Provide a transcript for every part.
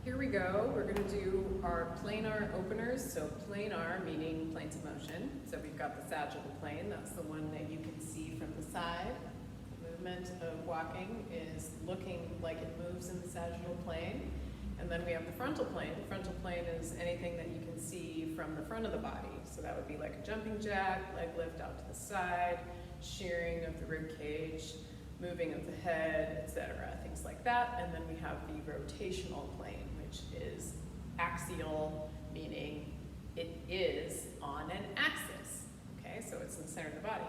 Here we go. We're going to do our planar openers. So planar meaning planes of motion. So we've got the sagittal plane. That's the one that you can see from the side. The movement of walking is looking like it moves in the sagittal plane. And then we have the frontal plane. The frontal plane is anything that you can see from the front of the body. So that would be like a jumping jack, leg lift out to the side, shearing of the rib cage, moving of the head, etc., things like that. And then we have the rotational plane, which is axial, meaning it is on an axis. Okay, so it's in the center of the body.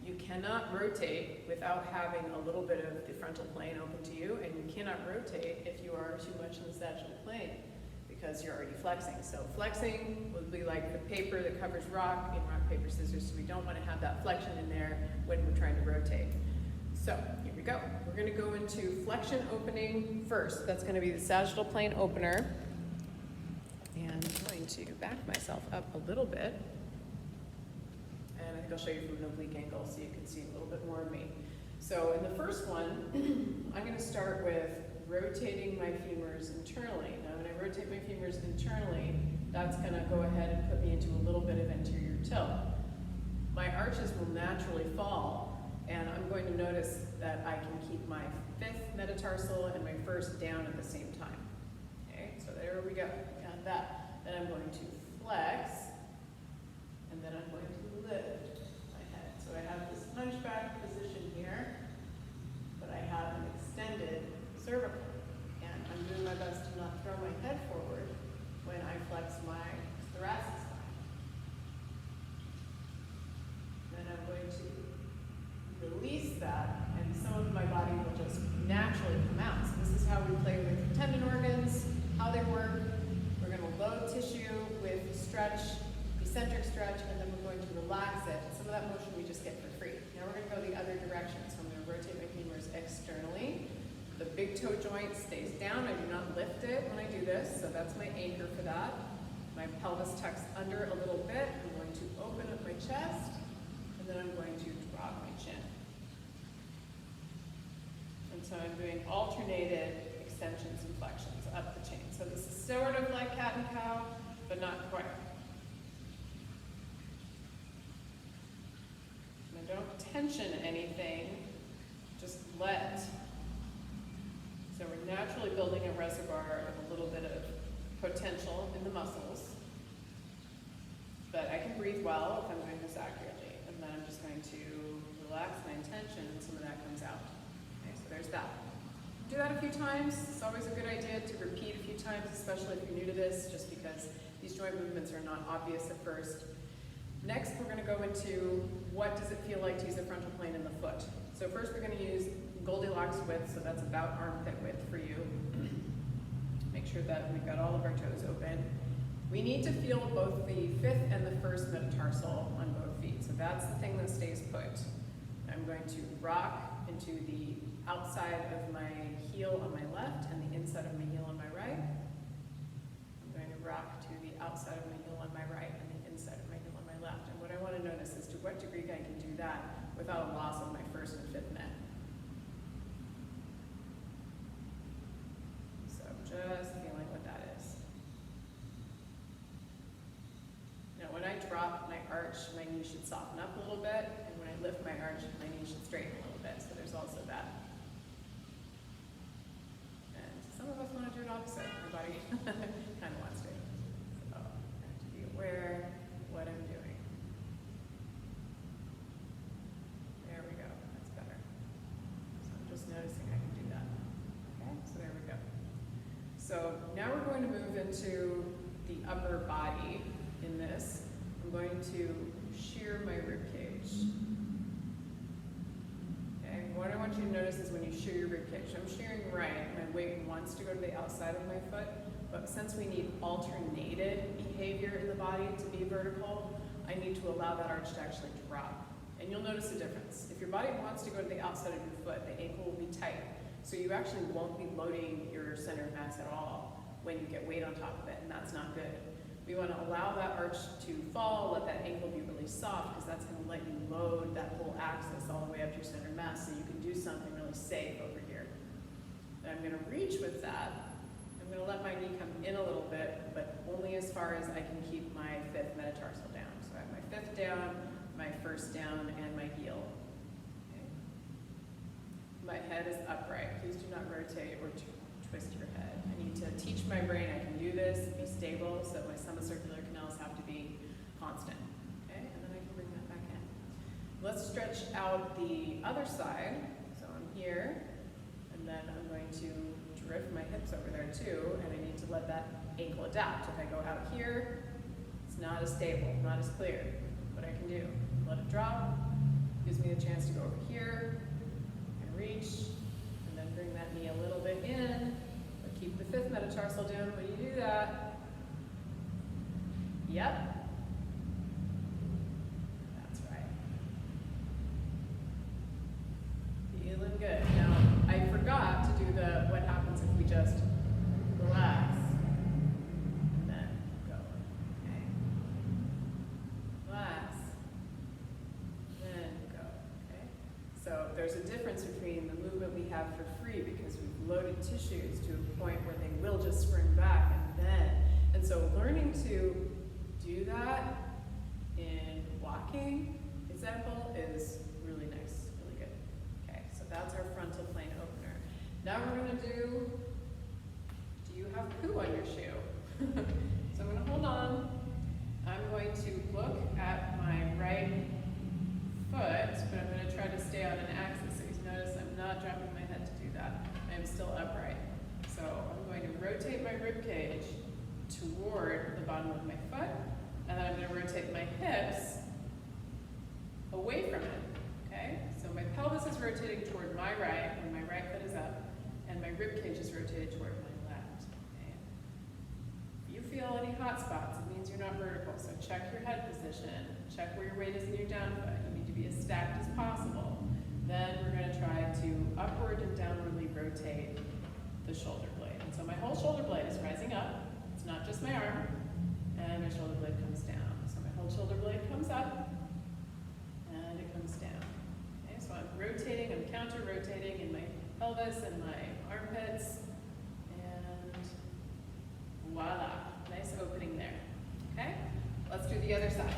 You cannot rotate without having a little bit of the frontal plane open to you, and you cannot rotate if you are too much in the sagittal plane because you're already flexing. So flexing would be like the paper that covers rock in rock, paper, scissors, so we don't want to have that flexion in there when we're trying to rotate. So here we go. We're going to go into flexion opening first. That's going to be the sagittal plane opener. And I'm going to back myself up a little bit. And I think I'll show you from an oblique angle so you can see a little bit more of me. So in the first one, I'm going to start with rotating my femurs internally. Now when I rotate my femurs internally, that's going to go ahead and put me into a little bit of anterior tilt. My arches will naturally fall. And I'm going to notice that I can keep my fifth metatarsal and my first down at the same time. Okay, so there we go. Got that. Then I'm going to flex, and then I'm going to lift my head. So I have this hunchback position here, but I have an extended cervical. And I'm doing my best to not throw my head forward when I flex my thoracic spine. Then I'm going to release that, and some of my body will just naturally come out. So this is how we play with tendon organs, how they work. We're going to load tissue with stretch, eccentric stretch, and then we're going to relax it. Some of that motion we just get for free. Now we're going to go the other direction. So I'm going to rotate my femurs externally. The big toe joint stays down. I do not lift it when I do this, so that's my anchor for that. My pelvis tucks under a little bit. I'm going to open up my chest, and then I'm going to drop my chin. And so I'm doing alternated extensions and flexions up the chain. So this is sort of like cat and cow, but not quite. Now don't tension anything, just let. So we're naturally building a reservoir of a little bit of potential in the muscles, but I can breathe well if I'm doing this accurately. And then I'm just going to relax my intention, and some of that comes out. Okay, so there's that. Do that a few times. It's always a good idea to repeat a few times, especially if you're new to this, just because these joint movements are not obvious at first. Next, we're going to go into what does it feel like to use the frontal plane in the foot. So first we're going to use Goldilocks width, so that's about armpit width for you. Make sure that we've got all of our toes open. We need to feel both the fifth and the first metatarsal on both feet. So that's the thing that stays put. I'm going to rock into the outside of my heel on my left and the inside of my heel on my right. I'm going to rock to the outside of my heel on my right and the inside of my heel on my left. And what I want to notice is to what degree I can do that without a loss of my first and fifth met. So just feeling what that is. Now when I drop my arch, my knee should soften up a little bit, and when I lift my arch, my knee should straighten a little bit, so there's also that. And some of us want to do it opposite. Our body kind of wants to. So I have to be aware of what I'm doing. There we go, that's better. So I'm just noticing I can do that. Okay, so there we go. So now we're going to move into the upper body in this. I'm going to shear my rib cage. Okay, what I want you to notice is when you shear your rib cage, I'm shearing right, my weight wants to go to the outside of my foot, but since we need alternated behavior in the body to be vertical, I need to allow that arch to actually drop. And you'll notice a difference. If your body wants to go to the outside of your foot, the ankle will be tight. So you actually won't be loading your center of mass at all when you get weight on top of it, and that's not good. We want to allow that arch to fall, let that ankle be really soft, because that's going to let you load that whole axis all the way up to your center of mass so you can do something really safe over here. And I'm going to reach with that. I'm going gonna let my knee come in a little bit, but only as far as I can keep my fifth metatarsal down. So I have my fifth down, my first down, and my heel. Okay. My head is upright. Please do not rotate or twist your head. I need to teach my brain I can do this, be stable, so my semicircular canals have to be constant. Okay, and then I can bring that back in. Let's stretch out the other side. So I'm here, and then I'm going to drift my hips over there too, and I need to let that ankle adapt. If I go out here, it's not as stable, not as clear. What I can do, let it drop, gives me a chance to go over here, and reach, and then bring that knee a little bit in, but keep the fifth metatarsal down when you do that. Yep. That's right. Feeling good. Now, I forgot to do the what happens if we just relax and then go. Okay. Relax. Then go. Okay. So there's a difference between the movement we have for free because we've loaded tissues to a point where they will just spring back and so learning to do that in walking example is really nice, really good. Okay, so that's our frontal plane opener. Now we're going to do you have poo on your shoe? So I'm going to hold on. I'm going to look at my right foot, but I'm going to try to stay on an axis. So you notice I'm not dropping my head to do that. I am still upright. So I'm going to rotate my rib cage toward the bottom of my foot, and then I'm going to rotate my hips away from it. Okay? So my pelvis is rotating toward my right when my right foot is up, and my rib cage is rotated toward my left. Okay? If you feel any hot spots, it means you're not vertical. So check your head position, check where your weight is in your down foot. You need to be as stacked as possible. Then we're going to try to upward and downwardly rotate the shoulder blade. And so my whole shoulder blade is rising up. It's not just my arm. And my shoulder blade comes down. So my whole shoulder blade comes up, and it comes down. Okay, so I'm rotating, I'm counter-rotating in my pelvis and my armpits, and voila, nice opening there. Okay, let's do the other side.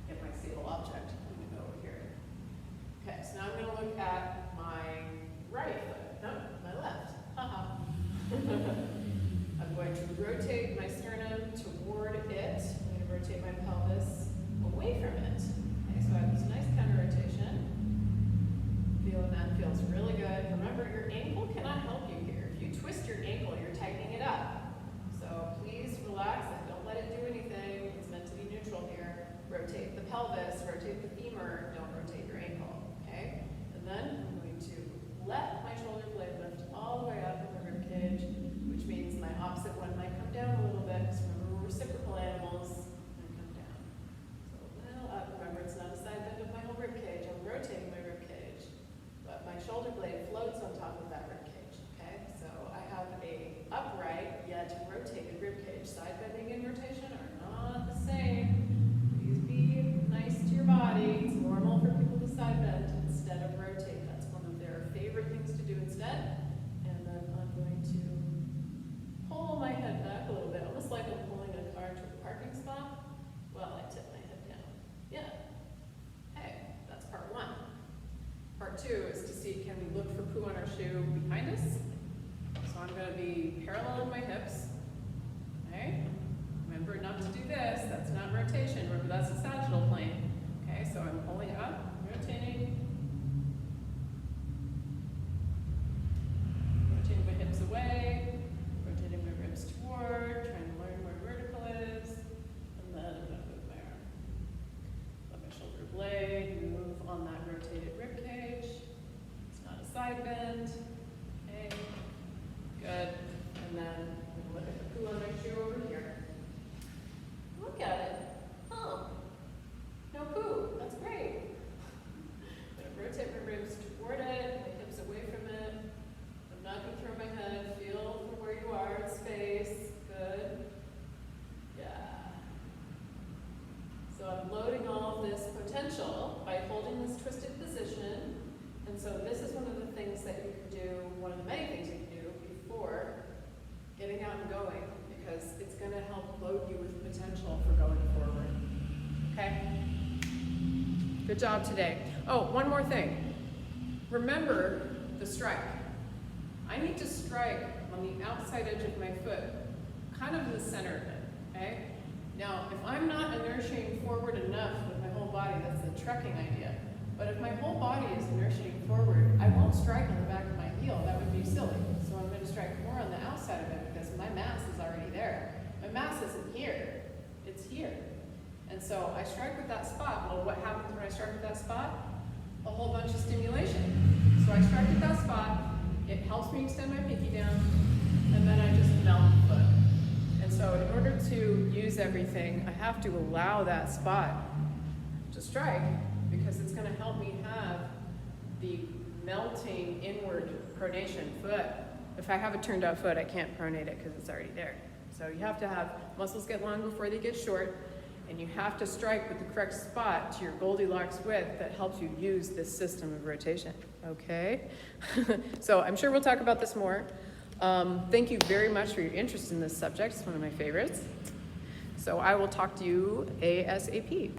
Get my stable object. I'm going to go over here. Okay, so now I'm going to look at my right foot. No, my left. Haha. I'm going to rotate my sternum toward it. I'm going to rotate my pelvis away from it. Okay, so I have this nice counter rotation. Feeling that feels really good. Remember, your ankle cannot help you here. If you twist your ankle, you're tightening it up. So please relax and don't let it do anything. It's meant to be neutral here. Rotate the pelvis, rotate the femur, don't rotate your ankle. Okay? And then I'm going to let my shoulder blade lift all the way up in the rib cage, which means my opposite one might come down a little bit, because remember we're reciprocal animals, and come down. So a little up. Remember, it's not a side bend of my whole rib cage. I'm rotating my rib cage, but my shoulder blade floats on top of that rib cage. Okay, so I have a upright yet rotated rib cage. Side bending and rotation are not the same. Please be nice to your body. It's normal for people to side bend instead of rotate. That's one of their favorite things to do instead. And then I'm going to pull my head back a little bit, almost like I'm pulling a car to a parking spot while I tip my head down. Yeah. Hey, that's part one. Part two is to see, can we look for poo on our shoe behind us? So I'm going to be parallel in my hips. Okay? Remember not to do this. That's not rotation. Remember, that's the sagittal plane. Okay, so I'm pulling up, rotating. Rotating my hips away, rotating my ribs toward, trying to learn where vertical is, and then I'm going to move my arm. Let my shoulder blade move on that rotated rib cage. It's not a side bend. Okay, good. And then I'm going to look at the poo on my shoe over here. Look at it. Huh. No poo. That's great. I'm going to rotate my ribs toward it, my hips away from it. I'm not going to throw my head. Feel for where you are in space. Good. Yeah. So I'm loading all of this potential by holding this twisted position. And so this is one of the things that Good job today. Oh, one more thing. Remember the strike. I need to strike on the outside edge of my foot, kind of in the center of it, okay? Now, if I'm not inertiating forward enough with my whole body, that's the trekking idea. But if my whole body is inertiating forward, I won't strike on the back of my heel. That would be silly. So I'm going to strike more on the outside of it because my mass is already there. My mass isn't here. It's here. And so I strike with that spot. Well, what happens when I strike with that spot? A whole bunch of stimulation. So I strike with that spot. It helps me extend my pinky down. And then I just melt the foot. And so in order to use everything, I have to allow that spot to strike because it's going to help me have the melting inward pronation foot. If I have a turned out foot, I can't pronate it because it's already there. So you have to have muscles get long before they get short, and you have to strike with the correct spot to your Goldilocks width that helps you use this system of rotation, okay? So I'm sure we'll talk about this more. Thank you very much for your interest in this subject. It's one of my favorites. So I will talk to you ASAP.